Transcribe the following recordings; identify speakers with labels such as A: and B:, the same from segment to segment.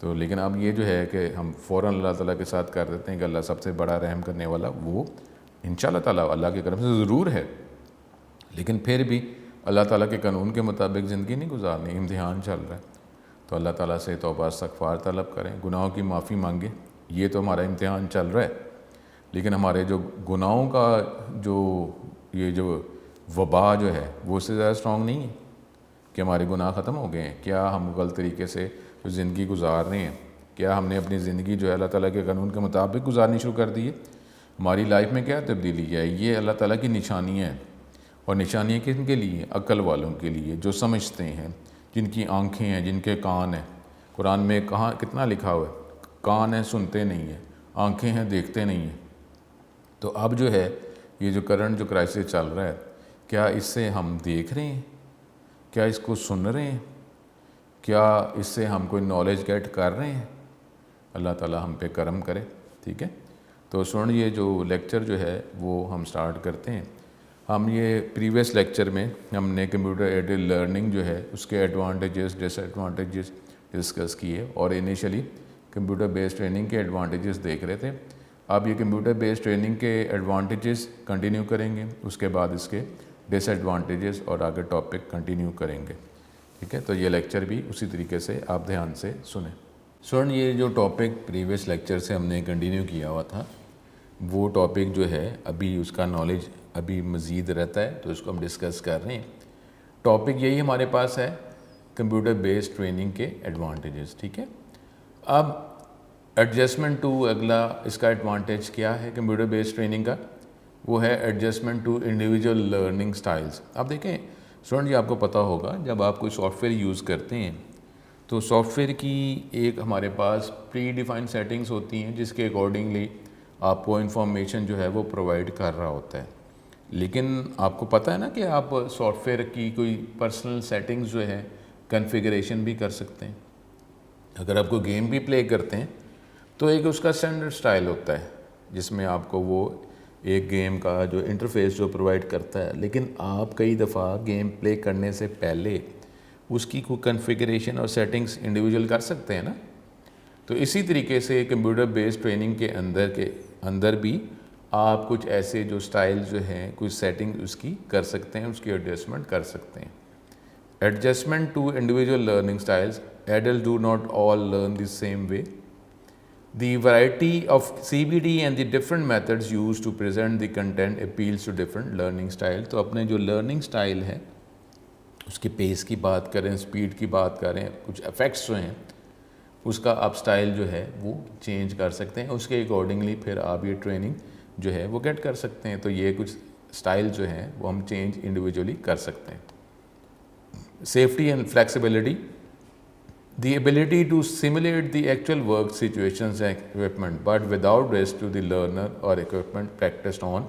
A: تو لیکن اب یہ جو ہے کہ ہم فوراً اللہ تعالیٰ کے ساتھ کر دیتے ہیں کہ اللہ سب سے بڑا رحم کرنے والا وہ انشاءاللہ تعالیٰ اللہ کے کرم سے ضرور ہے، لیکن پھر بھی اللہ تعالیٰ کے قانون کے مطابق زندگی نہیں گزارنی، امتحان چل رہا ہے، تو اللہ تعالیٰ سے توبہ استغفار طلب کریں، گناہوں کی معافی مانگیں. یہ تو ہمارا امتحان چل رہا ہے، لیکن ہمارے جو گناہوں کا یہ جو وبا جو ہے وہ اس سے زیادہ اسٹرانگ نہیں ہے کہ ہمارے گناہ ختم ہو گئے ہیں. کیا ہم غلط طریقے سے جو زندگی گزار رہے ہیں، کیا ہم نے اپنی زندگی جو ہے اللہ تعالیٰ کے قانون کے مطابق گزارنی شروع کر دی ہے؟ ہماری لائف میں کیا تبدیلی ہے؟ یہ اللہ تعالیٰ کی نشانیاں ہیں. اور نشانیاں کن کے لیے؟ عقل والوں کے لیے، جو سمجھتے ہیں، جن کی آنکھیں ہیں، جن کے کان ہیں. قرآن میں کہاں کتنا لکھا ہوا ہے؟ کان ہیں سنتے نہیں ہیں، آنکھیں ہیں دیکھتے نہیں ہیں. تو اب جو ہے یہ جو کرنٹ جو کرائسس چل رہا ہے، کیا اس سے ہم دیکھ رہے ہیں؟ کیا اس کو سن رہے ہیں؟ کیا اس سے ہم کوئی نالج گیٹ کر رہے ہیں؟ اللہ تعالیٰ ہم پہ کرم کرے. ٹھیک ہے، تو یہ جو لیکچر جو ہے وہ ہم سٹارٹ کرتے ہیں. ہم یہ پریویس لیکچر میں ہم نے کمپیوٹر ایڈڈ لرننگ جو ہے اس کے ایڈوانٹیجز ڈس ایڈوانٹیجز ڈسکس کیے، اور انیشلی کمپیوٹر بیسڈ ٹریننگ کے ایڈوانٹیجز دیکھ رہے تھے. اب یہ کمپیوٹر بیسڈ ٹریننگ کے ایڈوانٹیجز کنٹینیو کریں گے، اس کے بعد اس کے ڈس ایڈوانٹیجز اور آگے ٹاپک کنٹینیو کریں گے. ٹھیک ہے، تو یہ لیکچر بھی اسی طریقے سے آپ دھیان سے سنیں. یہ جو ٹاپک پریویس لیکچر سے ہم نے کنٹینیو کیا ہوا تھا، وہ ٹاپک جو ہے ابھی اس کا نالج ابھی مزید رہتا ہے، تو اس کو ہم ڈسکس کر رہے ہیں. ٹاپک یہی ہمارے پاس ہے، کمپیوٹر بیسڈ ٹریننگ کے ایڈوانٹیجز. ٹھیک ہے، اب ایڈجسٹمنٹ ٹو اگلا اس کا ایڈوانٹیج کیا ہے کمپیوٹر بیسڈ ٹریننگ کا؟ وہ ہے adjustment to individual learning styles. اب دیکھیں جی، آپ کو پتہ ہوگا جب آپ کوئی سافٹ ویئر یوز کرتے ہیں تو سافٹ ویئر کی ایک ہمارے پاس پری ڈیفائن سیٹنگز ہوتی ہیں جس کے اکارڈنگلی آپ کو انفارمیشن جو ہے وہ پرووائڈ کر رہا ہوتا ہے. لیکن آپ کو پتہ ہے نا کہ آپ سافٹ ویئر کی کوئی پرسنل سیٹنگز جو ہے کنفیگریشن بھی کر سکتے ہیں. اگر آپ کو گیم بھی پلے کرتے ہیں تو ایک اس کا اسٹینڈرڈ سٹائل ہوتا ہے جس میں آپ کو وہ ایک گیم کا جو انٹرفیس جو پرووائڈ کرتا ہے، لیکن آپ کئی دفعہ گیم پلے کرنے سے پہلے اس کی کوئی کنفیگریشن اور سیٹنگز انڈیویجول کر سکتے ہیں نا. تو اسی طریقے سے کمپیوٹر بیسڈ ٹریننگ کے اندر بھی آپ کچھ ایسے جو سٹائل جو ہیں کچھ سیٹنگ اس کی کر سکتے ہیں، اس کی ایڈجسٹمنٹ کر سکتے ہیں. Adjustment to individual learning styles. Adults do not all learn the same way. The variety of CBD and the different methods used to present the content appeals to different learning style. تو اپنے جو learning style ہے اس کے پیس کی بات کریں، speed کی بات کریں، کچھ افیکٹس جو ہیں اس کا آپ سٹائل جو ہے وہ چینج کر سکتے ہیں. اس کے اکارڈنگلی پھر آپ یہ ٹریننگ جو ہے وہ گیٹ کر سکتے ہیں. تو یہ کچھ سٹائل جو ہیں وہ ہم چینج انڈیویجولی کر سکتے ہیں. Safety and flexibility. The ability to simulate the actual work situations and equipment, but without risk to the learner or equipment practiced on.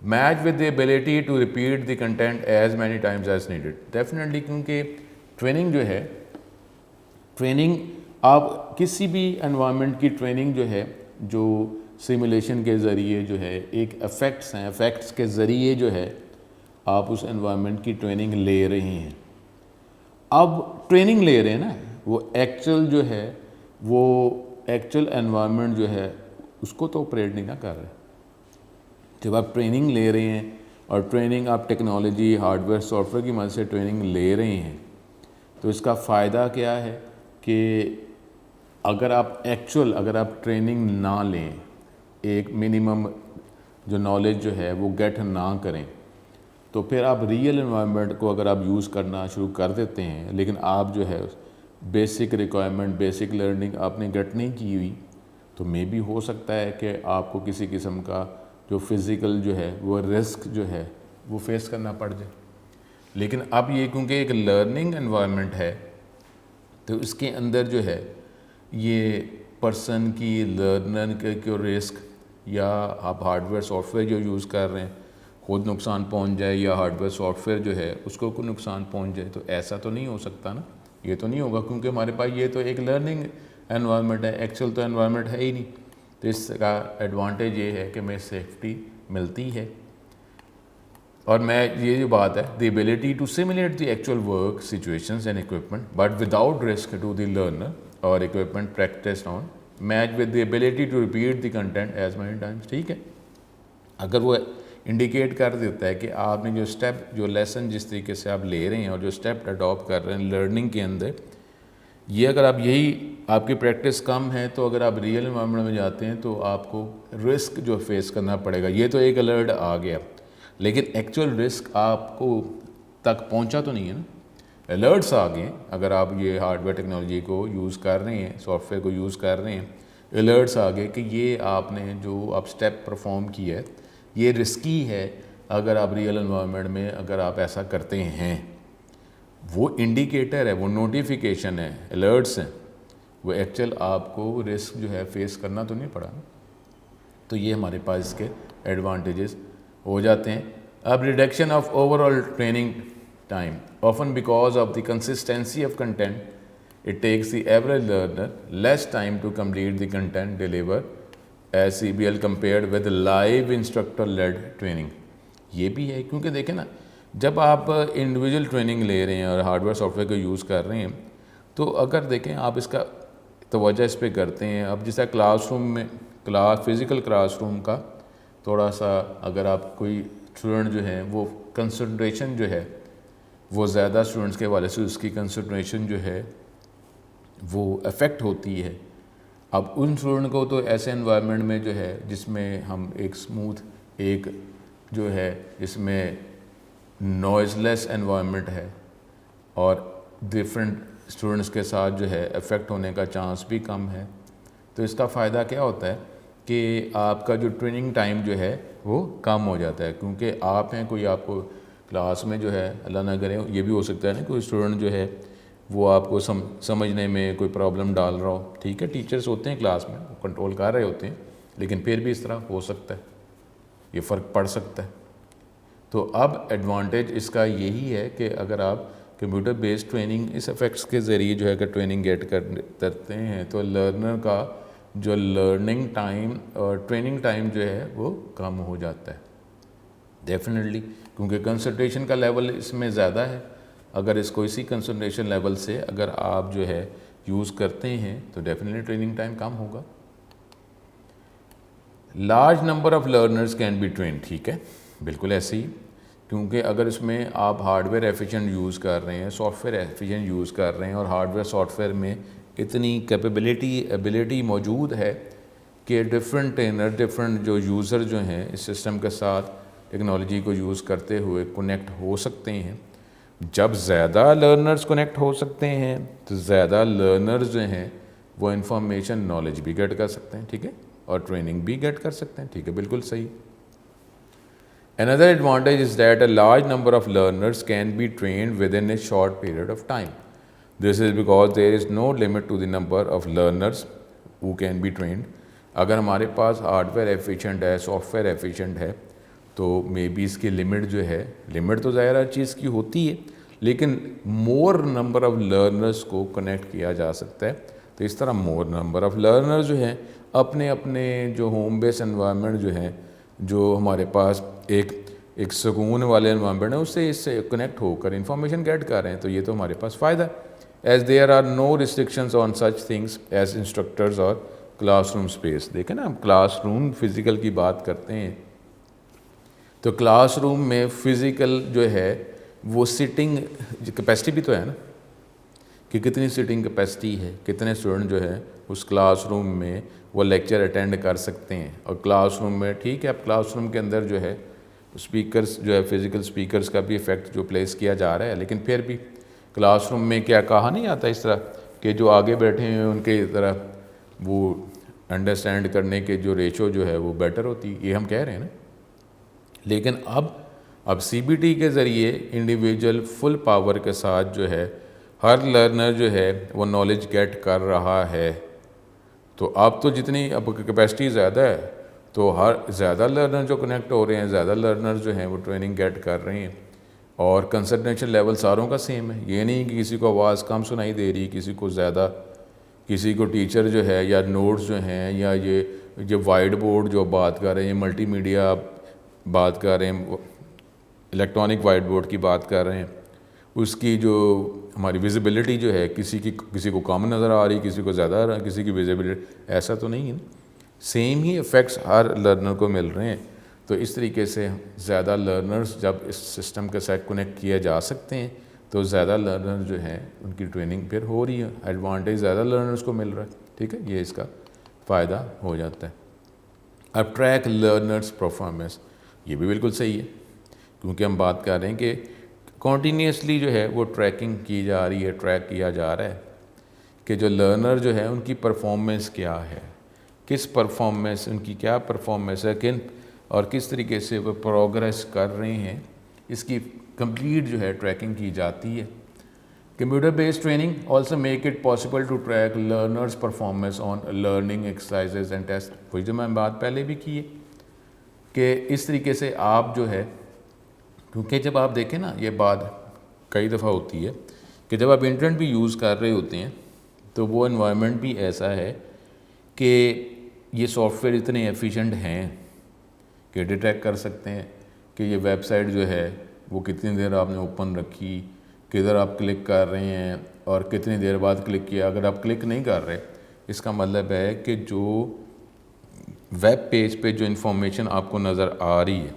A: Match with the ability to repeat the content as many times as needed. Definitely کیونکہ training جو ہے، training آپ کسی بھی environment کی training جو ہے جو سیمولیشن کے ذریعے جو ہے ایک افیکٹس ہیں، افیکٹس کے ذریعے جو ہے آپ اس انوائرمنٹ کی ٹریننگ لے رہے ہیں. اب ٹریننگ لے رہے ہیں نا، وہ ایکچوئل جو ہے وہ ایکچوئل انوائرمنٹ جو ہے اس کو تو آپریٹ نہیں نہ کر رہے. جب آپ ٹریننگ لے رہے ہیں اور ٹریننگ آپ technology hard where soft where کی مدد سے ٹریننگ لے رہے ہیں تو اس کا فائدہ کیا ہے کہ اگر آپ ٹریننگ نہ لیں، ایک منیمم جو نالج جو ہے وہ گیٹ نہ کریں، تو پھر آپ ریئل انوائرمنٹ کو اگر آپ یوز کرنا شروع کر دیتے ہیں لیکن آپ جو ہے بیسک ریکوائرمنٹ بیسک لرننگ آپ نے گیٹ نہیں کی ہوئی، تو مے بھی ہو سکتا ہے کہ آپ کو کسی قسم کا جو فزیکل جو ہے وہ رسک جو ہے وہ فیس کرنا پڑ جائے. لیکن اب یہ کیونکہ ایک لرننگ انوائرمنٹ ہے تو اس کے اندر جو ہے یہ پرسن کی لرنر کے رسک یا آپ ہارڈ ویئر سافٹ ویئر جو یوز کر رہے ہیں خود نقصان پہنچ جائے یا ہارڈ ویئر سافٹ ویئر جو ہے اس کو کوئی نقصان پہنچ جائے، تو ایسا تو نہیں ہو سکتا نا. یہ تو نہیں ہوگا کیونکہ ہمارے پاس یہ تو ایک لرننگ انوائرمنٹ ہے، ایکچوئل تو انوائرمنٹ ہے ہی نہیں. تو اس کا ایڈوانٹیج یہ ہے کہ ہمیں سیفٹی ملتی ہے. اور میں یہ جو بات ہے the ability to simulate the actual work situations and equipment but without risk to the learner اور equipment practiced on match with the ability to repeat the content as many times. ٹھیک ہے, اگر وہ انڈیکیٹ کر دیتا ہے کہ آپ نے جو اسٹیپ جو لیسن جس طریقے سے آپ لے رہے ہیں اور جو اسٹیپ اڈاپٹ کر رہے ہیں لرننگ کے اندر, یہ اگر آپ یہی آپ کی پریکٹس کم ہے تو اگر آپ ریئل انوائرمنٹ میں جاتے ہیں تو آپ کو رسک جو فیس کرنا پڑے گا. یہ تو ایک الرٹ آ گیا, لیکن ایکچوئل رسک آپ کو تک پہنچا تو نہیں ہے نا. الرٹس آ گئے اگر آپ یہ ہارڈ ویئر ٹیکنالوجی کو یوز کر رہے ہیں, سافٹ ویئر کو یوز کر رہے ہیں, الرٹس آ گئے کہ یہ آپ نے جو آپ اسٹیپ پرفارم کیا ہے یہ رسکی ہے. اگر آپ ریئل انوائرمنٹ میں اگر آپ ایسا کرتے ہیں, وہ انڈیکیٹر ہے, وہ نوٹیفیکیشن ہے, الرٹس ہیں, وہ ایکچوئل آپ کو رسک جو ہے فیس کرنا تو نہیں پڑا. تو یہ ہمارے پاس اس کے ایڈوانٹیجز ہو جاتے ہیں. اب reduction of over all training time often because of the consistency of content, it takes the average learner less time to complete the content delivered as CBL compared with live instructor led training. یہ بھی ہے کیونکہ دیکھیں نا, جب آپ individual training لے رہے ہیں اور ہارڈ ویئر سافٹ ویئر کو یوز کر رہے ہیں تو اگر دیکھیں آپ اس کا توجہ اس پہ کرتے ہیں. اب جیسا کلاس روم میں فزیکل کلاس روم کا تھوڑا سا اگر آپ کوئی اسٹوڈنٹ جو ہے وہ کنسنٹریشن جو ہے وہ زیادہ اسٹوڈنٹس کے حوالے سے اس کی کنسنٹریشن جو ہے وہ افیکٹ ہوتی ہے. اب ان اسٹوڈنٹ کو تو ایسے انوائرمنٹ میں جو ہے جس میں ہم ایک اسموتھ ایک جو ہے جس میں نوائز لیس انوائرمنٹ ہے اور ڈفرینٹ اسٹوڈنٹس کے ساتھ جو ہے افیکٹ ہونے کا چانس بھی کم ہے, تو اس کا فائدہ کیا ہوتا ہے کہ آپ کا جو ٹریننگ ٹائم جو ہے وہ کم ہو جاتا ہے. کیونکہ آپ ہیں کوئی آپ کو کلاس میں جو ہے اللہ نہ کرے یہ بھی ہو سکتا ہے نا کوئی اسٹوڈنٹ جو ہے وہ آپ کو سمجھنے میں کوئی پرابلم ڈال رہا ہو. ٹھیک ہے, ٹیچرز ہوتے ہیں کلاس میں, وہ کنٹرول کر رہے ہوتے ہیں, لیکن پھر بھی اس طرح ہو سکتا ہے, یہ فرق پڑ سکتا ہے. تو اب ایڈوانٹیج اس کا یہی ہے کہ اگر آپ کمپیوٹر بیسڈ ٹریننگ اس افیکٹس کے ذریعے جو ہے کہ ٹریننگ گیٹ کرتے ہیں تو لرنر کا جو لرننگ ٹائم اور ٹریننگ ٹائم جو ہے وہ کم ہو جاتا ہے ڈیفینیٹلی, کیونکہ کنسنٹریشن کا لیول اس میں زیادہ ہے. اگر اس کو اسی کنسنٹریشن لیول سے اگر آپ جو ہے یوز کرتے ہیں تو ڈیفینیٹلی ٹریننگ ٹائم کم ہوگا. Large number of learners can be trained, ٹھیک ہے, بالکل ایسے ہی, کیونکہ اگر اس میں آپ ہارڈ ویئر ایفیشینٹ یوز کر رہے ہیں, سافٹ ویئر ایفیشینٹ یوز کر رہے ہیں اور ہارڈ ویئر سافٹ ویئر میں اتنی ایبیلٹی موجود ہے کہ ڈفرینٹ ٹرینر ڈفرینٹ جو یوزر جو ہیں اس سسٹم کے ساتھ ٹیکنالوجی کو یوز کرتے ہوئے کنیکٹ ہو سکتے ہیں. جب زیادہ لرنرز کنیکٹ ہو سکتے ہیں تو زیادہ لرنرز جو ہیں وہ انفارمیشن نالج بھی گیٹ کر سکتے ہیں, ٹھیک ہے, اور ٹریننگ بھی گیٹ کر سکتے ہیں, ٹھیک ہے, بالکل صحیح. Another advantage is that a large number of learners can be trained within a short period of time. This is because there is no limit to the number of learners who can be trained. اگر ہمارے پاس hard where efficient ہے, soft where efficient ہے, تو may be اس کی limit جو ہے, limit تو ظاہر ہر چیز کی ہوتی ہے, لیکن مور نمبر آف لرنرز کو کنیکٹ کیا جا سکتا ہے. تو اس طرح مور نمبر آف لرنرز جو ہیں اپنے اپنے جو ہوم بیس انوائرمنٹ جو ہیں جو ہمارے پاس ایک سکون والے انوائرمنٹ ہے اس سے کنیکٹ ہو کر انفارمیشن گیٹ کر رہے ہیں, تو یہ تو ہمارے پاس فائدہ ہے. As there are no restrictions on such things as instructors اور کلاس روم اسپیس. دیکھیں نا, ہم کلاس روم فزیکل کی بات کرتے ہیں تو کلاس روم میں فزیکل جو ہے وہ سٹنگ کیپیسٹی بھی تو ہے نا, کہ کتنی سٹنگ کیپیسٹی ہے, کتنے اسٹوڈنٹ جو ہے اس کلاس روم میں وہ لیکچر اٹینڈ کر سکتے ہیں. اور کلاس روم میں ٹھیک ہے, اب کلاس روم کے اندر جو ہے اسپیکرز جو ہے فزیکل اسپیکرز کا بھی ایفیکٹ جو پلیس کیا جا رہا ہے, لیکن پھر بھی کلاس روم میں کیا کہا نہیں آتا اس طرح کہ جو آگے بیٹھے ہیں ان کے طرح وہ انڈرسٹینڈ کرنے کے جو ریشو جو ہے وہ بیٹر ہوتی, یہ ہم کہہ رہے ہیں نا. لیکن اب سی بی ٹی کے ذریعے انڈیویجول فل پاور کے ساتھ جو ہے ہر لرنر جو ہے وہ نالج گیٹ کر رہا ہے. تو اب تو جتنی اب کیپیسٹی زیادہ ہے تو ہر زیادہ لرنر جو کنیکٹ ہو رہے ہیں, زیادہ لرنر جو ہیں وہ ٹریننگ گیٹ کر رہے ہیں, اور کنسنٹریشن لیول ساروں کا سیم ہے. یہ نہیں کہ کسی کو آواز کم سنائی دے رہی, کسی کو زیادہ, کسی کو ٹیچر جو ہے یا نوٹس جو ہیں یا یہ وائٹ بورڈ جو بات کر رہے ہیں, ملٹی میڈیا بات کر رہے ہیں, الیکٹرانک وائٹ بورڈ کی بات کر رہے ہیں, اس کی جو ہماری ویزیبلٹی جو ہے کسی کو کم نظر آ رہی، کسی کو زیادہ آ رہا، کسی کی ویزیبلٹی، ایسا تو نہیں ہے نا، سیم ہی ایفیکٹس ہر لرنر کو مل رہے ہیں. تو اس طریقے سے زیادہ لرنرز جب اس سسٹم کے ساتھ کنیکٹ کیے جا سکتے ہیں تو زیادہ لرنر جو ہیں ان کی ٹریننگ پھر ہو رہی ہے، ایڈوانٹیج زیادہ لرنرز کو مل رہا ہے. ٹھیک ہے، یہ اس کا فائدہ ہو جاتا ہے. اب ٹریک لرنرز پرفارمنس، یہ بھی بالکل صحیح ہے، کیونکہ ہم بات کر رہے ہیں کہ کنٹینیوسلی جو ہے وہ ٹریکنگ کی جا رہی ہے، ٹریک کیا جا رہا ہے کہ جو لرنر جو ہے ان کی پرفارمنس کیا ہے، کس پرفارمنس، ان کی کیا پرفارمنس ہے، اور کس طریقے سے وہ پروگریس کر رہے ہیں، اس کی کمپلیٹ جو ہے ٹریکنگ کی جاتی ہے. Computer based training also make it possible to track learners performance on learning exercises and test. وہی جو میں بات پہلے بھی کی ہے کہ اس طریقے سے آپ جو ہے، کیونکہ جب آپ دیکھیں نا، یہ بات کئی دفعہ ہوتی ہے کہ جب آپ انٹرنیٹ بھی یوز کر رہے ہوتے ہیں تو وہ انوائرمنٹ بھی ایسا ہے کہ یہ سافٹ ویئر اتنے ایفیشینٹ ہیں کہ ڈیٹیکٹ کر سکتے ہیں کہ یہ ویب سائٹ جو ہے وہ کتنی دیر آپ نے اوپن رکھی، کدھر آپ کلک کر رہے ہیں اور کتنی دیر بعد کلک کیا. اگر آپ کلک نہیں کر رہے، اس کا مطلب ہے کہ جو ویب پیج پہ جو انفارمیشن آپ کو نظر آ رہی ہے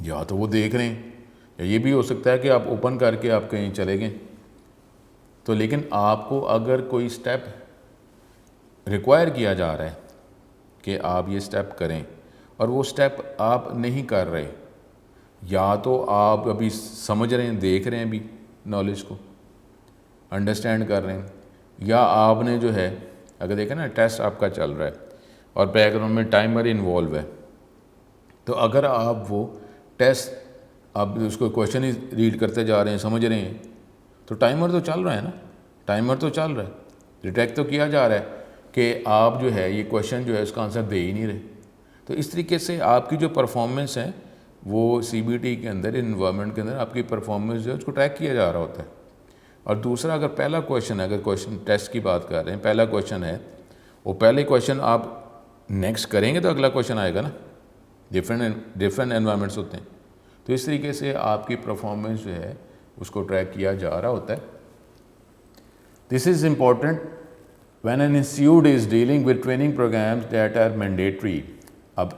A: یا تو وہ دیکھ رہے ہیں، یا یہ بھی ہو سکتا ہے کہ آپ اوپن کر کے آپ کہیں چلے گئے. تو لیکن آپ کو اگر کوئی سٹیپ ریکوائر کیا جا رہا ہے کہ آپ یہ سٹیپ کریں اور وہ سٹیپ آپ نہیں کر رہے، یا تو آپ ابھی سمجھ رہے ہیں، دیکھ رہے ہیں بھی نالج کو انڈرسٹینڈ کر رہے ہیں، یا آپ نے جو ہے اگر دیکھیں نا ٹیسٹ آپ کا چل رہا ہے اور بیک گراؤنڈ میں ٹائمر انوالو ہے، تو اگر آپ وہ ٹیسٹ آپ اس کو کویشچن ہی ریڈ کرتے جا رہے ہیں، سمجھ رہے ہیں، تو ٹائمر تو چل رہا ہے نا، ٹائمر تو چل رہا ہے، ڈیٹیکٹ تو کیا جا رہا ہے کہ آپ جو ہے یہ کویشچن جو ہے اس کا آنسر دے ہی نہیں رہے. تو اس طریقے سے آپ کی جو پرفارمنس ہے وہ سی بی ٹی کے اندر، انوائرمنٹ کے اندر آپ کی پرفارمنس جو ہے اس کو ٹریک کیا جا رہا ہوتا ہے. اور دوسرا، اگر پہلا کویشچن ہے، اگر کویشچن ٹیسٹ کی بات کر رہے ہیں، پہلا کویشچن ہے، وہ پہلے کویشچن آپ نیکسٹ کریں گے تو اگلا کویشچن آئے گا نا، ڈفرینٹ انوائرمنٹس ہوتے ہیں. تو اس طریقے سے آپ کی پرفارمنس جو ہے اس کو ٹریک کیا جا رہا ہوتا ہے. This is important when an institute is dealing with training programmes that are mandatory. اب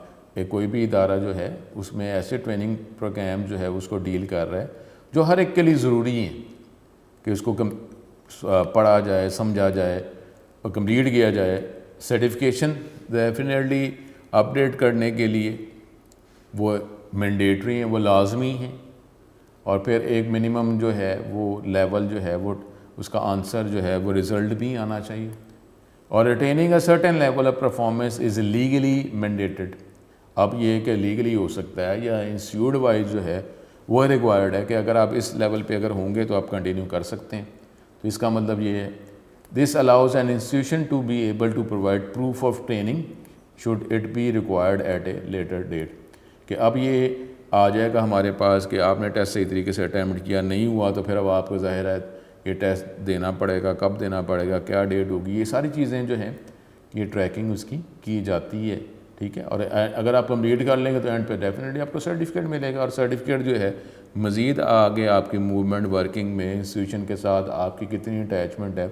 A: کوئی بھی ادارہ جو ہے اس میں ایسے ٹریننگ پروگرام جو ہے اس کو ڈیل کر رہا ہے جو ہر ایک کے لیے ضروری ہیں کہ اس کو پڑھا جائے، سمجھا جائے اور کمپلیٹ کیا جائے. سرٹیفکیشن ڈیفینیٹلی اپڈیٹ کرنے کے لیے وہ مینڈیٹری ہیں، وہ لازمی ہیں. اور پھر ایک منیمم جو ہے وہ لیول جو ہے وہ اس کا آنسر جو ہے وہ رزلٹ بھی آنا چاہیے. اور retaining a certain level of performance is legally mandated. اب یہ کہ لیگلی ہو سکتا ہے یا انسٹیٹیوٹ وائز جو ہے وہ ریکوائرڈ ہے کہ اگر آپ اس لیول پہ اگر ہوں گے تو آپ کنٹینیو کر سکتے ہیں. تو اس کا مطلب یہ ہے this allows an institution to be able to provide proof of training should it be required at a later date. کہ اب یہ آ جائے گا ہمارے پاس کہ آپ نے ٹیسٹ صحیح طریقے سے اٹیمپٹ کیا، نہیں ہوا تو پھر اب آپ کو ظاہر ہے یہ ٹیسٹ دینا پڑے گا، کب دینا پڑے گا، کیا ڈیٹ ہوگی، یہ ساری چیزیں جو ہیں یہ ٹریکنگ اس کی جاتی ہے. ٹھیک ہے، اور اگر آپ کمپلیٹ کر لیں گے تو اینڈ پہ ڈیفینیٹلی آپ کو سرٹیفکیٹ ملے گا. اور سرٹیفکیٹ جو ہے مزید آگے آپ کی موومنٹ ورکنگ میں انسٹیٹیوشن کے ساتھ آپ کی کتنی اٹیچمنٹ ہے،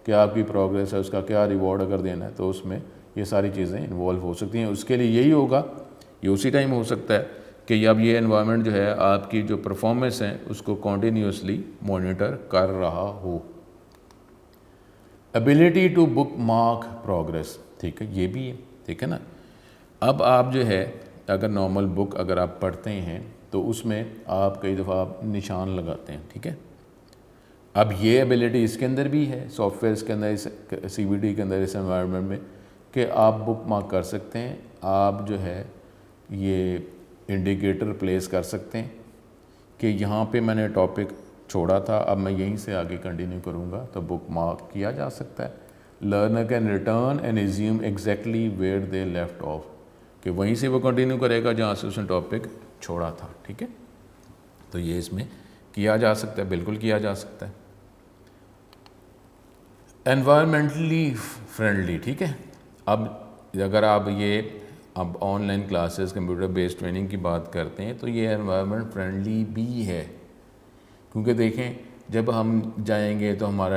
A: کیا آپ کی پروگریس ہے، اس کا کیا ریوارڈ اگر دینا ہے، تو اس میں یہ ساری چیزیں انوالو ہو سکتی ہیں. اس کے لیے یہی ہوگا، یہ اسی ٹائم ہو سکتا ہے کہ اب یہ انوائرمنٹ جو ہے آپ کی جو پرفارمنس ہے اس کو کنٹینیوسلی مانیٹر کر رہا ہو. Ability to bookmark progress, ٹھیک ہے، یہ بھی ہے. ٹھیک ہے نا، اب آپ جو ہے اگر نارمل بک اگر آپ پڑھتے ہیں تو اس میں آپ کئی دفعہ آپ نشان لگاتے ہیں. ٹھیک ہے، اب یہ ایبیلٹی اس کے اندر بھی ہے، سافٹ ویئرس کے اندر، اس سی بی ٹی کے اندر، اس انوائرمنٹ میں، کہ آپ بک مارک کر سکتے ہیں. آپ جو ہے یہ انڈیکیٹر پلیس کر سکتے ہیں کہ یہاں پہ میں نے ٹاپک چھوڑا تھا، اب میں یہیں سے آگے کنٹینیو کروں گا، تو بک مارک کیا جا سکتا ہے. Learner can return and resume exactly where they left of, کہ وہیں سے وہ کنٹینیو کرے گا جہاں سے اس نے ٹاپک چھوڑا تھا. ٹھیک ہے، تو یہ اس میں کیا جا سکتا ہے، بالکل کیا جا سکتا ہے. انوائرمنٹلی فرینڈلی، ٹھیک ہے. اب اگر آپ یہ اب on line classes computer based training کی بات کرتے ہیں تو یہ انوائرمنٹ فرینڈلی بھی ہے، کیونکہ دیکھیں جب ہم جائیں گے تو ہمارا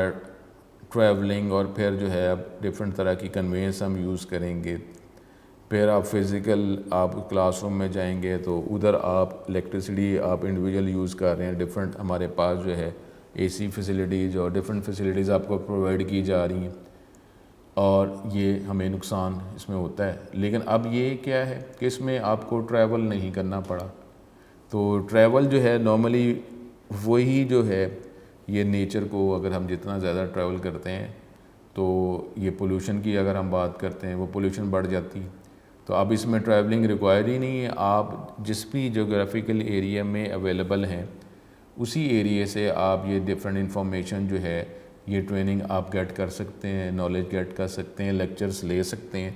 A: ٹریولنگ اور پھر جو ہے اب ڈفرینٹ طرح کی کنوینس ہم یوز کریں گے. پھر آپ فزیکل آپ کلاس روم میں جائیں گے تو ادھر آپ الیکٹریسٹی آپ انڈیویجول یوز کر رہے ہیں. ڈفرینٹ ہمارے پاس جو ہے اے سی فیسیلیٹیز اور ڈفرینٹ فیسیلیٹیز آپ کو پرووائڈ کی جا رہی ہیں اور یہ ہمیں نقصان اس میں ہوتا ہے. لیکن اب یہ کیا ہے کہ اس میں آپ کو ٹریول نہیں کرنا پڑا. تو ٹریول جو ہے نارملی وہی جو ہے یہ نیچر کو اگر ہم جتنا زیادہ ٹریول کرتے ہیں تو یہ پولوشن کی اگر ہم بات کرتے ہیں وہ پولوشن بڑھ جاتی ہے. تو اب اس میں ٹریولنگ ریکوائر ہی نہیں ہے. آپ جس بھی جیوگرافیکل ایریا میں اویلیبل ہیں اسی ایریے سے آپ یہ ڈفرینٹ انفارمیشن جو ہے یہ ٹریننگ آپ گیٹ کر سکتے ہیں, نالج گیٹ کر سکتے ہیں, لیکچرز لے سکتے ہیں.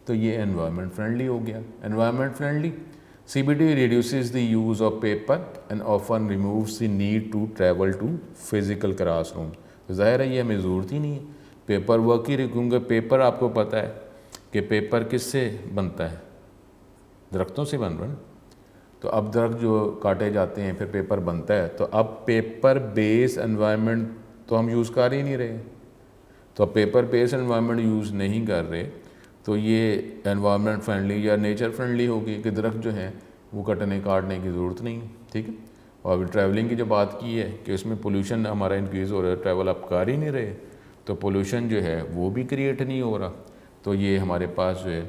A: تو یہ انوائرمنٹ فرینڈلی ہو گیا. Environment friendly CBT reduces the use of paper and often removes the need to travel to physical classroom. تو ظاہر ہے یہ ہمیں ضرورت ہی نہیں ہے پیپر ورک ہی. کیونکہ پیپر آپ کو پتہ ہے کہ پیپر کس سے بنتا ہے, درختوں سے بن رہا ہے. تو اب درخت جو کاٹے جاتے ہیں پھر پیپر بنتا ہے. تو اب پیپر بیس انوائرمنٹ تو ہم یوز کر ہی نہیں رہے. تو اب پیپر بیس انوائرمنٹ یوز نہیں کر رہے تو یہ انوائرمنٹ فرینڈلی یا نیچر فرینڈلی ہوگی کہ درخت جو ہیں وہ کاٹنے کی ضرورت نہیں ہے. ٹھیک ہے. اور ابھی ٹریولنگ کی جو بات کی ہے کہ اس میں پولوشن ہمارا انکریز ہو رہا ہے, ٹریول آپ کر ہی نہیں رہے تو پولوشن جو ہے وہ بھی کریٹ نہیں ہو رہا. تو یہ ہمارے پاس جو ہے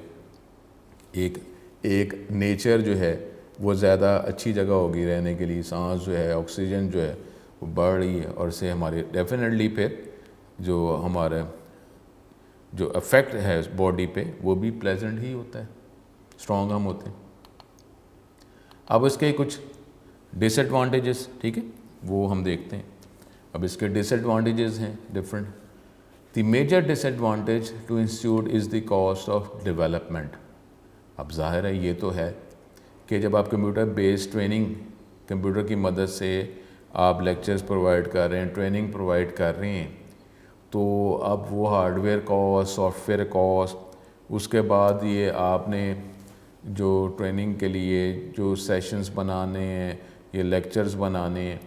A: ایک نیچر جو ہے وہ زیادہ اچھی جگہ ہوگی رہنے کے لیے. سانس جو ہے آکسیجن جو ہے وہ بڑھ رہی ہے اور اس سے ہمارے ڈیفینیٹلی پھر جو ہمارا جو افیکٹ ہے اس باڈی پہ وہ بھی پلیزنٹ ہی ہوتا ہے, اسٹرانگ ہم ہوتے ہیں. اب اس کے کچھ ڈس ایڈوانٹیجز ٹھیک ہے وہ ہم دیکھتے ہیں. اب اس کے ڈس ایڈوانٹیجز ہیں different. The major disadvantage to institute is the cost of development. اب ظاہر ہے یہ تو ہے کہ جب آپ کمپیوٹر بیسڈ ٹریننگ کمپیوٹر کی مدد سے آپ لیکچرز پرووائڈ کر رہے ہیں, ٹریننگ پرووائڈ کر رہے ہیں, تو اب وہ hardware cost, software cost, اس کے بعد یہ آپ نے جو ٹریننگ کے لیے جو سیشنز بنانے ہیں, یہ لیکچرز بنانے ہیں,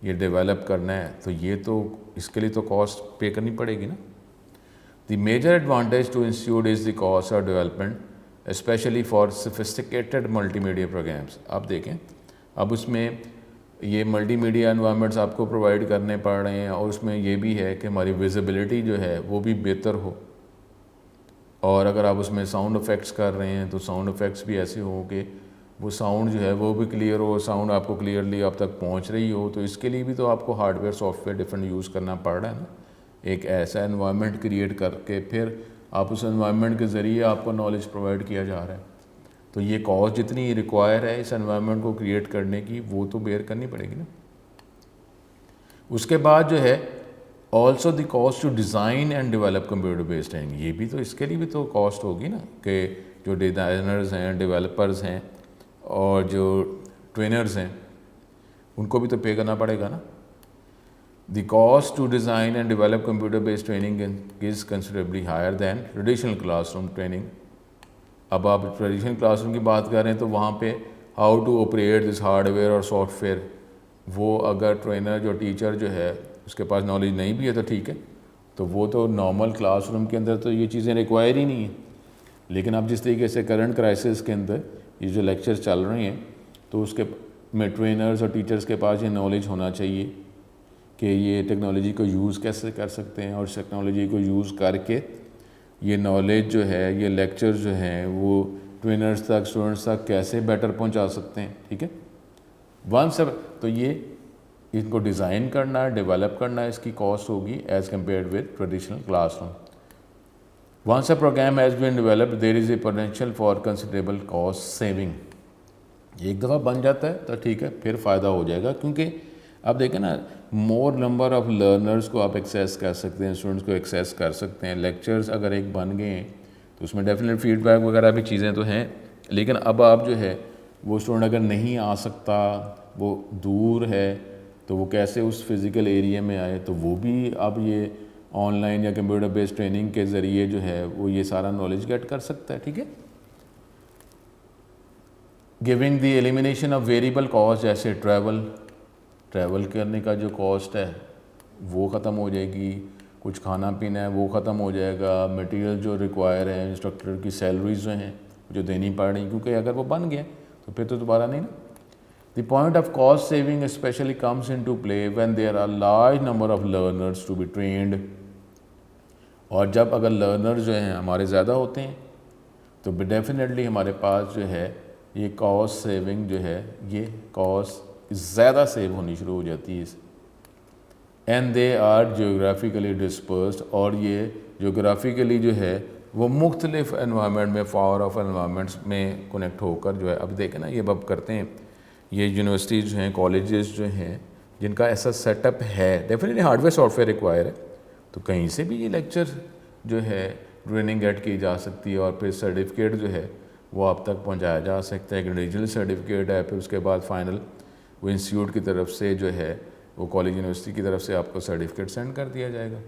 A: یہ ڈیولپ کرنا ہے, تو یہ تو اس کے لیے تو کاسٹ پے کرنی پڑے گی نا. The major advantage to institute is the cost of development especially for sophisticated multimedia programs. آپ دیکھیں اب اس میں یہ ملٹی میڈیا انوائرمنٹس آپ کو پرووائڈ کرنے پڑ رہے ہیں اور اس میں یہ بھی ہے کہ ہماری ویزیبلٹی جو ہے وہ بھی بہتر ہو. اور اگر آپ اس میں ساؤنڈ افیکٹس کر رہے ہیں تو ساؤنڈ افیکٹس بھی ایسے ہو کہ وہ ساؤنڈ جو ہے وہ بھی کلیئر ہو, ساؤنڈ آپ کو کلیئرلی آپ تک پہنچ رہی ہو. تو اس کے لیے بھی تو آپ کو hard where soft where different use کرنا پڑ رہا ہے نا. ایک ایسا انوائرمنٹ کریٹ کر کے پھر آپ اس انوائرمنٹ کے ذریعے آپ کو نالج پرووائڈ کیا جا رہا ہے. تو یہ کاسٹ جتنی ریکوائر ہے اس انوائرمنٹ کو کریٹ کرنے کی وہ تو بیئر کرنی پڑے گی نا. اس کے بعد جو ہے also the cost to design and develop computer based training. یہ بھی تو اس کے لیے بھی تو کاسٹ ہوگی نا کہ جو ڈیزائنرز ہیں, ڈیولپرز ہیں اور جو ٹرینرز ہیں ان کو بھی تو پے کرنا پڑے گا نا. The cost to design and develop computer based training is considerably higher than traditional classroom training. اب آپ ٹریڈیشنل کلاس روم کی بات کر رہے ہیں تو وہاں پہ how to operate this hardware اور سافٹ ویئر, وہ اگر ٹرینر جو ٹیچر جو ہے اس کے پاس نالج نہیں بھی ہے تو ٹھیک ہے, تو وہ تو نارمل کلاس روم کے اندر تو یہ چیزیں ریکوائر ہی نہیں ہیں. لیکن اب جس طریقے سے کرنٹ کرائسس کے اندر یہ جو لیکچر چل رہے ہیں تو اس کے میں ٹرینرز اور ٹیچرز کے پاس یہ نالج ہونا چاہیے کہ یہ ٹیکنالوجی کو یوز کیسے کر سکتے ہیں اور اس ٹیکنالوجی کو یوز کر کے یہ نالج جو ہے یہ لیکچر جو ہیں وہ ٹرینرز تک اسٹوڈنٹس تک کیسے بیٹر پہنچا سکتے ہیں. ٹھیک ہے. تو یہ ان کو ڈیزائن کرنا ہے, ڈیولپ کرنا ہے, اس کی کاسٹ ہوگی as compared with traditional classroom. Once a programme has been developed there is a potential for considerable cost saving. ایک دفعہ بن جاتا ہے تو ٹھیک ہے پھر فائدہ ہو جائے گا, کیونکہ آپ دیکھیں نا مور نمبر آف لرنرز کو آپ ایکسیس کر سکتے ہیں, اسٹوڈنٹس کو ایکسیس کر سکتے ہیں. لیکچرز اگر ایک بن گئے ہیں تو اس میں ڈیفینیٹ فیڈ بیک وغیرہ بھی چیزیں تو ہیں, لیکن اب آپ جو ہے وہ اسٹوڈنٹ اگر نہیں آ سکتا, وہ دور ہے, تو وہ کیسے اس فزیکل ایریا میں آئے, تو وہ بھی اب یہ آن لائن یا کمپیوٹر بیسڈ ٹریننگ کے ذریعے جو ہے وہ یہ سارا نالج گیٹ کر سکتا ہے. ٹھیک ہے. Giving the elimination of variable cost جیسے ٹریول, ٹریول کرنے کا جو کاسٹ ہے وہ ختم ہو جائے گی، کچھ کھانا پینا ہے وہ ختم ہو جائے گا، مٹیریل جو ریکوائر ہے، انسٹرکٹر کی سیلریز جو ہیں جو دینی پڑ رہی ہیں، کیونکہ اگر وہ بن گئے تو پھر تو دوبارہ نہیں نا. The point of cost saving especially comes into play when there are large number of learners to be trained. اور جب اگر لرنر جو ہیں ہمارے زیادہ ہوتے ہیں تو ڈیفینیٹلی ہمارے پاس جو ہے یہ کاسٹ سیونگ جو ہے یہ کاسٹ زیادہ سیو ہونی شروع ہو جاتی ہے. And they are geographically dispersed, اور یہ جیوگرافیکلی جو ہے وہ مختلف انوائرمنٹ میں، فار آف انوائرمنٹس میں کنیکٹ ہو کر جو ہے. اب دیکھیں نا یہ اب کرتے ہیں یہ یونیورسٹیز جو ہیں، کالجز جو ہیں جن کا ایسا سیٹ اپ ہے، definitely hard where soft where require ہے، تو کہیں سے بھی یہ لیکچر جو ہے ٹریننگ گیٹ کی جا سکتی ہے، اور پھر سرٹیفکیٹ جو ہے وہ آپ تک پہنچایا جا سکتا ہے. ایک ریجنل سرٹیفکیٹ ہے، پھر اس کے بعد فائنل وہ انسٹیٹیوٹ کی طرف سے جو ہے وہ کالج یونیورسٹی کی طرف سے آپ کو سرٹیفکیٹ سینڈ کر دیا جائے گا.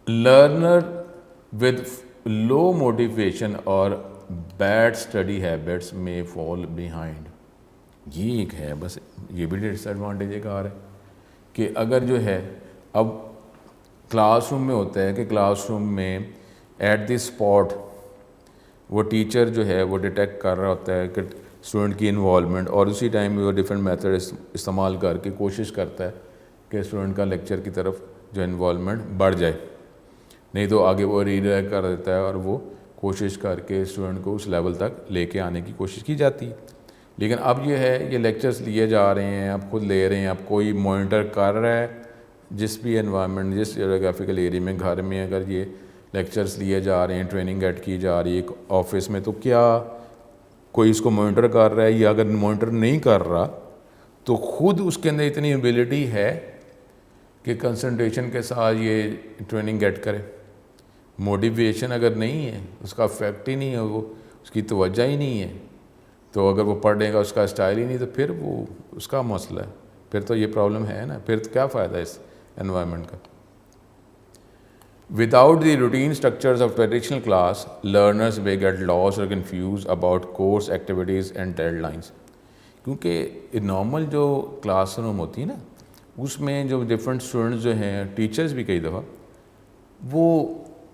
A: لرنر ود لو موٹیویشن اور بیڈ اسٹڈی ہیبٹس میں فال بیہائنڈ. یہ ایک ہے بس، یہ بھی ڈس ایڈوانٹیج ایک آ رہا ہے کہ اگر جو ہے اب کلاس روم میں ہوتا ہے کہ کلاس روم میں ایٹ دی اسپاٹ وہ ٹیچر جو ہے وہ ڈیٹیکٹ کر رہا ہوتا ہے کہ اسٹوڈنٹ کی انوالومنٹ، اور اسی ٹائم میں وہ ڈفرینٹ میتھڈ استعمال کر کے کوشش کرتا ہے کہ اسٹوڈنٹ کا لیکچر کی طرف جو انوالومنٹ بڑھ جائے، نہیں تو آگے وہ ریڈائریکٹ کر دیتا ہے اور وہ کوشش کر کے اسٹوڈنٹ کو اس لیول تک لے کے آنے کی کوشش کی جاتی ہے. لیکن اب یہ ہے یہ لیکچرز لیے جا رہے ہیں، اب خود لے رہے ہیں، اب کوئی مانیٹر کر رہا ہے جس بھی انوائرمنٹ، جس جیوگرافیکل ایریا میں، گھر میں اگر یہ لیکچرز لیے جا رہے ہیں، ٹریننگ ایڈ کی جا رہی ہے آفس میں، تو کیا کوئی اس کو مانیٹر کر رہا ہے؟ یا اگر مانیٹر نہیں کر رہا تو خود اس کے اندر اتنی ایبیلٹی ہے کہ کنسنٹریشن کے ساتھ یہ ٹریننگ گیٹ کرے. موٹیویشن اگر نہیں ہے، اس کا افیکٹ ہی نہیں ہے، وہ اس کی توجہ ہی نہیں ہے، تو اگر وہ پڑھنے کا اس کا اسٹائل ہی نہیں، تو پھر وہ اس کا مسئلہ ہے، پھر تو یہ پرابلم ہے نا، پھر کیا فائدہ ہے اس انوائرمنٹ کا. Without the routine structures of traditional class, learners may get lost or confused about course activities and deadlines. کیونکہ نارمل جو کلاس روم ہوتی ہے نا، اس میں جو ڈفرینٹ اسٹوڈنٹس جو ہیں، ٹیچرز بھی کئی دفعہ وہ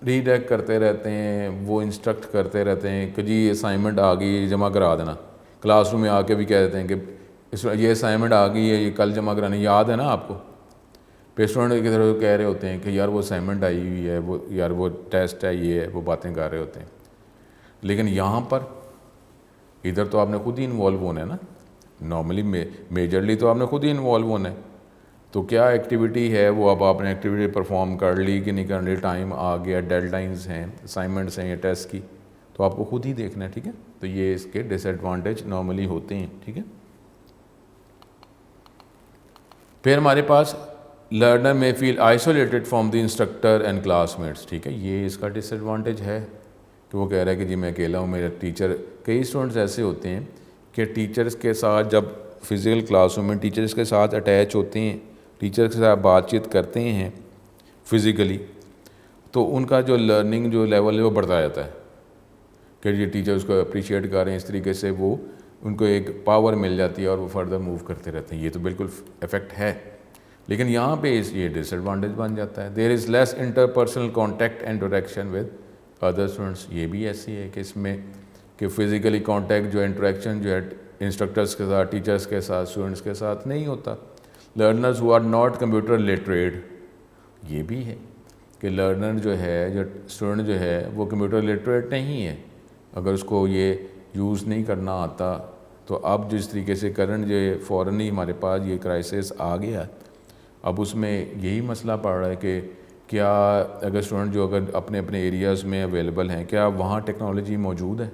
A: ریڈائریکٹ کرتے رہتے ہیں، وہ انسٹرکٹ کرتے رہتے ہیں کہ جی اسائنمنٹ آ گئی جمع کرا دینا. کلاس روم میں آ کے بھی کہہ دیتے ہیں کہ یہ اسائنمنٹ آ گئی ہے، یہ کل جمع کرانے، یاد ہے نا آپ کو. پھر اسٹوڈنٹ کی طرف کہہ رہے ہوتے ہیں کہ یار وہ اسائنمنٹ آئی ہوئی ہے، وہ یار وہ ٹیسٹ ہے، یہ ہے، وہ باتیں کر رہے ہوتے ہیں. لیکن یہاں پر ادھر تو آپ نے خود ہی انوالو ہونا ہے نا، نارملی میجرلی تو آپ نے خود ہی انوالو ہونا ہے. تو کیا ایکٹیویٹی ہے وہ اب آپ نے ایکٹیویٹی پرفارم کر لی کہ نہیں کر لی، ٹائم آ گیا، ڈیڈ لائنز ہیں، اسائنمنٹس ہیں یا ٹیسٹ کی، تو آپ کو خود ہی دیکھنا ہے. ٹھیک ہے، تو یہ اس کے ڈس ایڈوانٹیج نارملی ہوتے ہیں. ٹھیک ہے، پھر ہمارے پاس لرنر میں feel isolated from the instructor and classmates. ٹھیک ہے، یہ اس کا ڈس ایڈوانٹیج ہے کہ وہ کہہ رہا ہے کہ جی میں اکیلا ہوں، میرا ٹیچر. کئی اسٹوڈنٹس ایسے ہوتے ہیں کہ ٹیچرس کے ساتھ جب فزیکل کلاس روم میں ٹیچرس کے ساتھ اٹیچ ہوتے ہیں، ٹیچر کے ساتھ بات چیت کرتے ہیں فزیکلی، تو ان کا جو لرننگ جو لیول ہے وہ بڑھتا جاتا ہے کہ یہ ٹیچر اس کو اپریشیٹ کر رہے ہیں. اس طریقے سے وہ ان کو ایک پاور مل جاتی ہے اور وہ فردر موو کرتے رہتے ہیں. یہ تو بالکل افیکٹ ہے، لیکن یہاں پہ یہ ڈس ایڈوانٹیج بن جاتا ہے. There is less interpersonal contact and interaction with other students. یہ بھی ایسی ہے کہ اس میں کہ فزیکلی کانٹیکٹ جو انٹریکشن جو ہے انسٹرکٹرس کے ساتھ، ٹیچرس کے ساتھ، اسٹوڈنٹس کے ساتھ نہیں ہوتا. Learners who are not computer literate. یہ بھی ہے کہ لرنر جو ہے، جو اسٹوڈنٹ جو ہے وہ کمپیوٹر لٹریٹ نہیں ہے. اگر اس کو یہ یوز نہیں کرنا آتا تو اب جس طریقے سے کرنٹ جو فوراً ہی ہمارے پاس یہ کرائسس آ گیا، اب اس میں یہی مسئلہ پڑ رہا ہے کہ کیا اگر اسٹوڈنٹ جو اگر اپنے اپنے ایریاز میں اویلیبل ہیں، کیا وہاں ٹیکنالوجی موجود ہے؟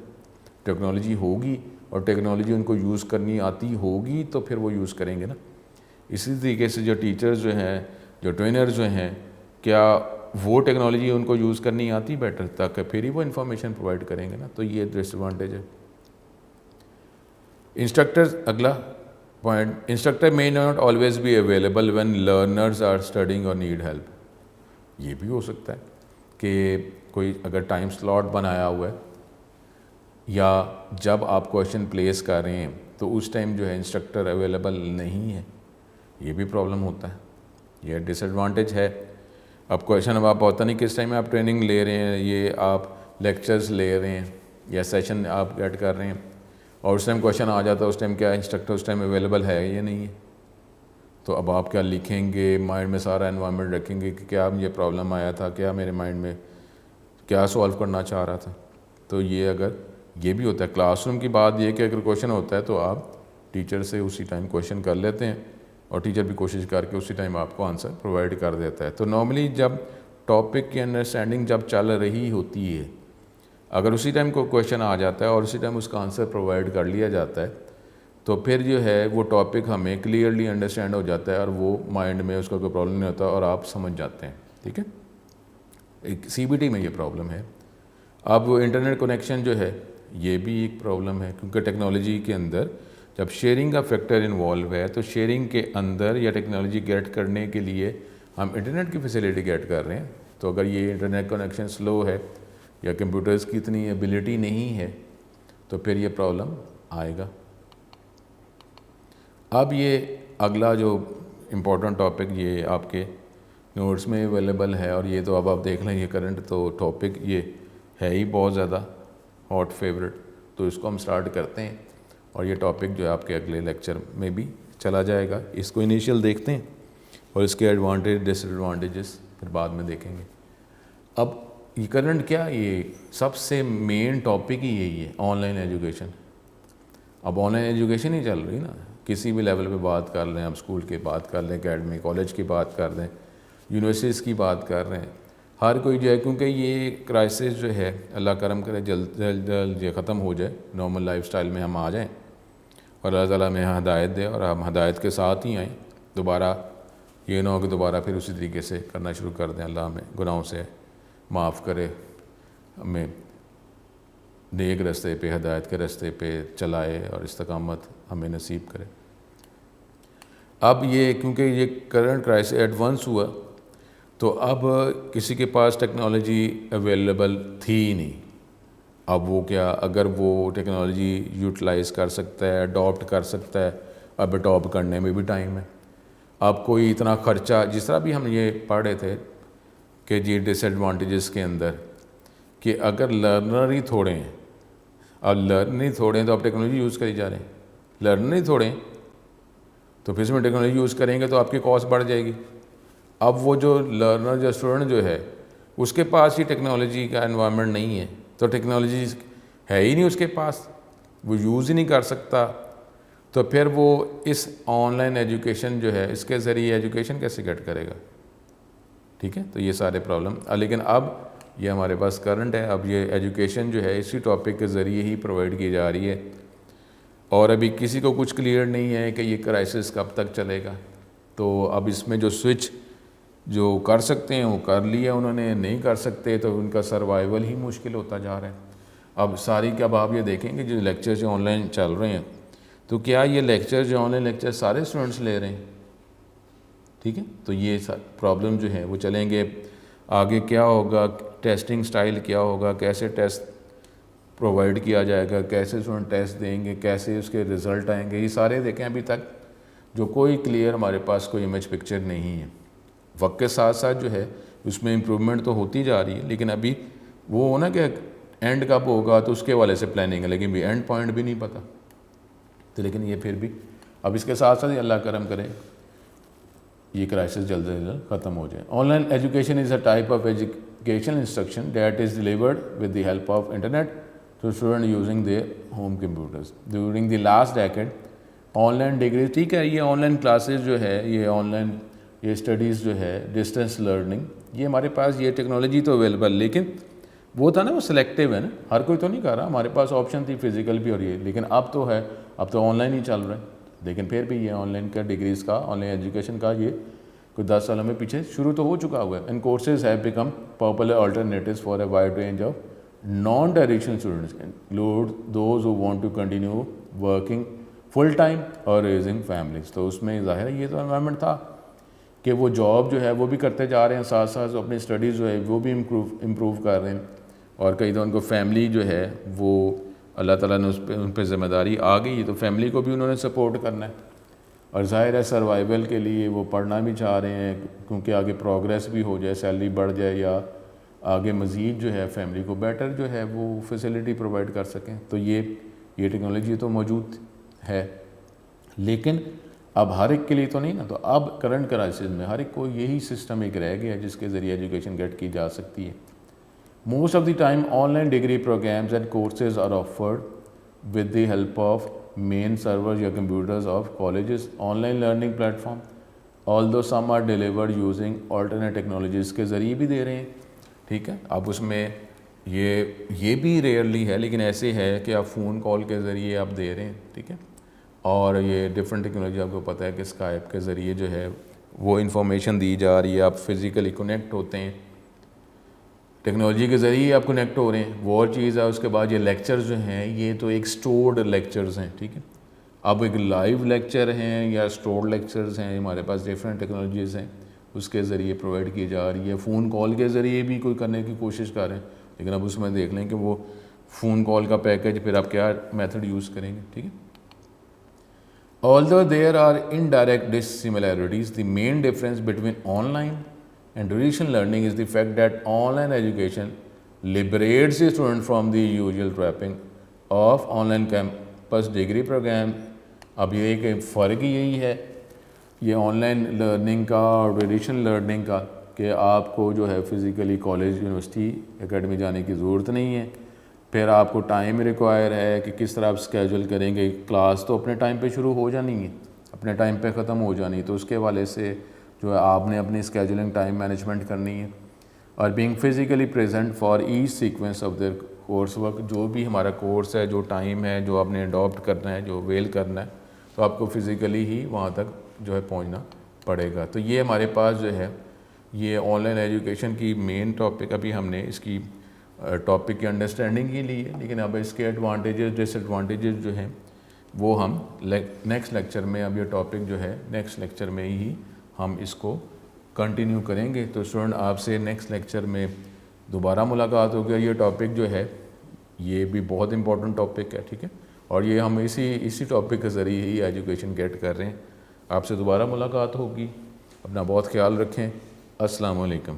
A: ٹیکنالوجی ہوگی اور ٹیکنالوجی ان کو یوز کرنی آتی ہوگی تو پھر وہ یوز کریں گے نا. اسی طریقے سے جو ٹیچرز جو ہیں، جو ٹرینرز جو ہیں، کیا وہ ٹیکنالوجی ان کو یوز کرنی آتی بیٹر، تاکہ پھر ہی وہ انفارمیشن پرووائڈ کریں گے نا. تو یہ ڈس ایڈوانٹیج ہے. انسٹرکٹرز، اگلا point, instructor may not always be available when learners are studying or need help. یہ بھی ہو سکتا ہے کہ کوئی اگر ٹائم سلاٹ بنایا ہوا ہے یا جب آپ کویشچن پلیس کر رہے ہیں تو اس ٹائم جو ہے انسٹرکٹر اویلیبل نہیں ہے، یہ بھی پرابلم ہوتا ہے، یہ ڈس ایڈوانٹیج ہے۔ اب کویشچن اب آپ پتہ نہیں کس ٹائم آپ ٹریننگ لے رہے ہیں، یہ آپ لیکچرز لے رہے ہیں یا سیشن آپ گیٹ کر رہے ہیں، اور اس ٹائم کویشچن آ جاتا ہے، اس ٹائم کیا انسٹرکٹر اس ٹائم اویلیبل ہے یا نہیں ہے، تو اب آپ کیا لکھیں گے، مائنڈ میں سارا انوائرمنٹ رکھیں گے کہ کیا یہ پرابلم آیا تھا، کیا میرے مائنڈ میں کیا سولو کرنا چاہ رہا تھا۔ تو یہ اگر یہ بھی ہوتا ہے کلاس روم کی بات، یہ کہ اگر کویشچن ہوتا ہے تو آپ ٹیچر سے اسی ٹائم کویشچن کر لیتے ہیں، اور ٹیچر بھی کوشش کر کے اسی ٹائم آپ کو آنسر پرووائڈ کر دیتا ہے۔ تو نارملی جب ٹاپک کی انڈرسٹینڈنگ جب چل رہی ہوتی ہے، اگر اسی ٹائم کوئی کویشچن آ جاتا ہے اور اسی ٹائم اس کا آنسر پرووائڈ کر لیا جاتا ہے، تو پھر جو ہے وہ ٹاپک ہمیں کلیئرلی انڈرسٹینڈ ہو جاتا ہے، اور وہ مائنڈ میں اس کا کوئی پرابلم نہیں ہوتا، اور آپ سمجھ جاتے ہیں، ٹھیک ہے۔ ایک سی بی ٹی میں یہ پرابلم ہے۔ اب انٹرنیٹ کنیکشن جو ہے یہ بھی ایک پرابلم ہے، کیونکہ ٹیکنالوجی کے اندر جب شیئرنگ کا فیکٹر انوالو ہے، تو شیئرنگ کے اندر یا ٹیکنالوجی گیٹ کرنے کے لیے ہم انٹرنیٹ کی فیسلٹی گیٹ کر رہے ہیں، تو اگر یہ انٹرنیٹ کنیکشن سلو ہے یا کمپیوٹرز کی اتنی ایبیلٹی نہیں ہے تو پھر یہ پرابلم آئے گا۔ اب یہ اگلا جو امپورٹنٹ ٹاپک یہ آپ کے نوٹس میں اویلیبل ہے، اور یہ تو اب آپ دیکھ لیں، یہ کرنٹ تو ٹاپک یہ ہے ہی بہت زیادہ ہاٹ فیورٹ، تو اس کو ہم سٹارٹ کرتے ہیں، اور یہ ٹاپک جو ہے آپ کے اگلے لیکچر میں بھی چلا جائے گا۔ اس کو انیشیل دیکھتے ہیں اور اس کے ایڈوانٹیج ڈس ایڈوانٹیجز پھر بعد میں دیکھیں گے۔ اب یہ کرنٹ کیا، یہ سب سے مین ٹاپک ہی یہی ہے، آن لائن ایجوکیشن۔ اب آن لائن ایجوکیشن ہی چل رہی نا، کسی بھی لیول پہ بات کر لیں، آپ اسکول کی بات کر لیں، اکیڈمی کالج کی بات کر لیں، یونیورسٹیز کی بات کر رہے ہیں، ہر کوئی جو ہے، کیونکہ یہ کرائسس جو ہے اللہ کرم کرے جلد جلد یہ ختم ہو جائے، نارمل لائف سٹائل میں ہم آ جائیں، اور اللہ تعالیٰ ہمیں ہدایت دے اور ہم ہدایت کے ساتھ ہی آئیں، دوبارہ یہ نہ ہو کہ دوبارہ پھر اسی طریقے سے کرنا شروع کر دیں۔ اللہ ہمیں گناہوں سے معاف کرے، ہمیں نیک رستے پہ، ہدایت کے رستے پہ چلائے، اور استقامت ہمیں نصیب کرے۔ اب یہ کیونکہ یہ کرنٹ کرائسس ایڈوانس ہوا، تو اب کسی کے پاس ٹیکنالوجی اویلیبل تھی ہی نہیں۔ اب وہ کیا، اگر وہ ٹیکنالوجی یوٹیلائز کر سکتا ہے، اڈاپٹ کر سکتا ہے، اب اڈاپٹ کرنے میں بھی ٹائم ہے۔ اب کوئی اتنا خرچہ، جس طرح بھی ہم یہ پڑھ رہے تھے کہ جی ڈس ایڈوانٹیجز کے اندر، کہ اگر لرنر ہی تھوڑے ہیں، اب لرنر ہی تھوڑے ہیں تو آپ ٹیکنالوجی یوز کری جا رہے ہیں، لرنر ہی تھوڑے ہیں تو پھر اس میں ٹیکنالوجی یوز کریں گے تو آپ کی کاسٹ بڑھ جائے گی۔ اب وہ جو لرنر جو اسٹوڈنٹ جو ہے اس کے پاس ہی ٹیکنالوجی کا انوائرمنٹ نہیں ہے، تو ٹیکنالوجی ہے ہی نہیں اس کے پاس، وہ یوز ہی نہیں کر سکتا، تو پھر وہ اس آن لائن ایجوکیشن جو ہے اس کے ذریعے ایجوکیشن کیسے گیٹ کرے گا، ٹھیک ہے۔ تو یہ سارے پرابلم، لیکن اب یہ ہمارے پاس کرنٹ ہے، اب یہ ایجوکیشن جو ہے اسی ٹاپک کے ذریعے ہی پرووائڈ کی جا رہی ہے، اور ابھی کسی کو کچھ کلیئر نہیں ہے کہ یہ کرائسس کب تک چلے گا۔ تو اب اس میں جو سوئچ جو کر سکتے ہیں وہ کر لیا انہوں نے، نہیں کر سکتے تو ان کا سروائیول ہی مشکل ہوتا جا رہا ہے۔ اب ساری اب آپ یہ دیکھیں گے جو لیکچر جو آن لائن چل رہے ہیں، تو کیا یہ لیکچر جو آن لائن لیکچر سارے اسٹوڈنٹس لے رہے ہیں، ٹھیک ہے۔ تو یہ پرابلم جو ہے وہ چلیں گے آگے، کیا ہوگا، ٹیسٹنگ سٹائل کیا ہوگا، کیسے ٹیسٹ پرووائڈ کیا جائے گا، کیسے اسٹوڈنٹ ٹیسٹ دیں گے، کیسے اس کے رزلٹ آئیں گے، یہ سارے دیکھیں ابھی تک جو کوئی کلیئر ہمارے پاس کوئی امیج پکچر نہیں ہے۔ وقت کے ساتھ ساتھ جو ہے اس میں امپرومنٹ تو ہوتی جا رہی ہے، لیکن ابھی وہ ہونا کہ اینڈ کب ہوگا تو اس کے والے سے پلاننگ ہے، لیکن بھی اینڈ پوائنٹ بھی نہیں پتہ، تو لیکن یہ پھر بھی اب اس کے ساتھ ساتھ اللہ کرم کرے یہ کرائسس جلد سے جلد ختم ہو جائے۔ Online education is a type of education instruction that is delivered with the help of internet to student using their home computers during the last decade. Online degree, ٹھیک ہے، یہ on line classes جو ہے، یہ on line یہ studies جو ہے، distance learning, یہ ہمارے پاس یہ ٹیکنالوجی تو اویلیبل، لیکن وہ تھا نا، وہ سلیکٹیو ہے نا، ہر کوئی تو نہیں کر رہا، ہمارے پاس آپشن تھی فزیکل بھی اور یہ، لیکن اب تو ہے، اب تو آن لائن ہی چل رہا ہے۔ لیکن پھر بھی یہ آن لائن کا ڈگریز کا، آن لائن ایجوکیشن کا یہ کوئی 10 سالوں میں پیچھے شروع تو ہو چکا ہوا ہے۔ And courses have become popular alternatives for a wide range of non traditional students include those who want to continue working full time اور ریزنگ فیملیز۔ تو اس میں ظاہر ہے یہ تو انوائرمنٹ تھا کہ وہ جاب جو ہے وہ بھی کرتے جا رہے ہیں، ساتھ ساتھ اپنی اسٹڈیز جو ہے وہ بھی امپروو کر رہے ہیں، اور کئی تو ان کو فیملی جو ہے وہ اللہ تعالیٰ نے ان پہ ذمہ داری آ گئی تو فیملی کو بھی انہوں نے سپورٹ کرنا ہے، اور ظاہر ہے سروائیول کے لیے وہ پڑھنا بھی چاہ رہے ہیں کیونکہ آگے پروگریس بھی ہو جائے، سیلری بڑھ جائے، یا آگے مزید جو ہے فیملی کو بیٹر جو ہے وہ فیسلٹی پرووائڈ کر سکیں. تو یہ ٹیکنالوجی تو موجود ہے، لیکن اب ہر ایک کے لیے تو نہیں نا. تو اب کرنٹ کرائسس میں ہر ایک کو یہی سسٹم ایک رہ گیا جس کے ذریعے ایجوکیشن گیٹ کی جا سکتی ہے. Most of the time online degree programmes and courses are offered with the help of main servers یا computers of colleges. Online learning platform although some are delivered using alternate technologies کے ذریعے بھی دے رہے ہیں. ٹھیک ہے، اب اس میں یہ بھی ریئرلی ہے، لیکن ایسے ہے کہ آپ فون کال کے ذریعے آپ دے رہے ہیں. ٹھیک ہے، اور یہ ڈفرینٹ ٹیکنالوجی آپ کو پتہ ہے کہ اسکائپ کے ذریعے جو ہے وہ انفارمیشن دی جا رہی ہے، آپ فزیکلی کنیکٹ ہوتے ہیں، ٹیکنالوجی کے ذریعے آپ کنیکٹ ہو رہے ہیں، وہ اور چیز ہے. اس کے بعد یہ لیکچرز جو ہیں یہ تو ایک سٹورڈ لیکچرز ہیں. ٹھیک ہے، اب ایک لائیو لیکچر ہیں یا سٹورڈ لیکچرز ہیں، ہمارے پاس ڈفرینٹ ٹیکنالوجیز ہیں اس کے ذریعے پرووائڈ کی جا رہی ہے. فون کال کے ذریعے بھی کوئی کرنے کی کوشش کر رہے ہیں، لیکن اب اس میں دیکھ لیں کہ وہ فون کال کا پیکج پھر آپ کیا میتھڈ یوز کریں گے. ٹھیک ہے، although there are indirect dissimilarities, the main difference between online and traditional learning is the fact that online education liberates the student from the usual trapping of online campus degree program. اب یہ کہ فرق یہی ہے یہ on line learning کا اور traditional learning کا کہ آپ کو جو ہے فزیکلی کالج یونیورسٹی اکیڈمی جانے کی ضرورت نہیں ہے. پھر آپ کو ٹائم ریکوائر ہے کہ کس طرح آپ اسکیجول کریں گے. کلاس تو اپنے ٹائم پہ شروع ہو جانی ہے، اپنے ٹائم پہ ختم ہو جانی ہے، تو اس کے حوالے سے جو ہے آپ نے اپنی اسکیجولنگ ٹائم مینجمنٹ کرنی ہے. اور being physically present for each sequence of their course work, جو بھی ہمارا کورس ہے، جو ٹائم ہے، جو آپ نے اڈاپٹ کرنا ہے، جو ویل کرنا ہے، تو آپ کو فزیکلی ہی وہاں تک جو ہے پہنچنا پڑے گا. تو یہ ہمارے پاس جو ہے یہ آن لائن ایجوکیشن کی مین ٹاپک. ابھی ہم نے اس کی ٹاپک کی انڈرسٹینڈنگ ہی لی ہے، لیکن اب اس کے ایڈوانٹیجز ڈس ایڈوانٹیجز جو ہیں وہ ہم نیکسٹ لیکچر میں، اب یہ ٹاپک جو ہے نیکسٹ لیکچر میں ہی ہم اس کو کنٹینیو کریں گے. تو اسٹوڈنٹ آپ سے نیکسٹ لیکچر میں دوبارہ ملاقات ہوگی. یہ ٹاپک جو ہے یہ بھی بہت امپورٹنٹ ٹاپک ہے. ٹھیک ہے، اور یہ ہم اسی ٹاپک کے ذریعے ہی ایجوکیشن گیٹ کر رہے ہیں. آپ سے دوبارہ ملاقات ہوگی. اپنا بہت خیال رکھیں. السلام علیکم.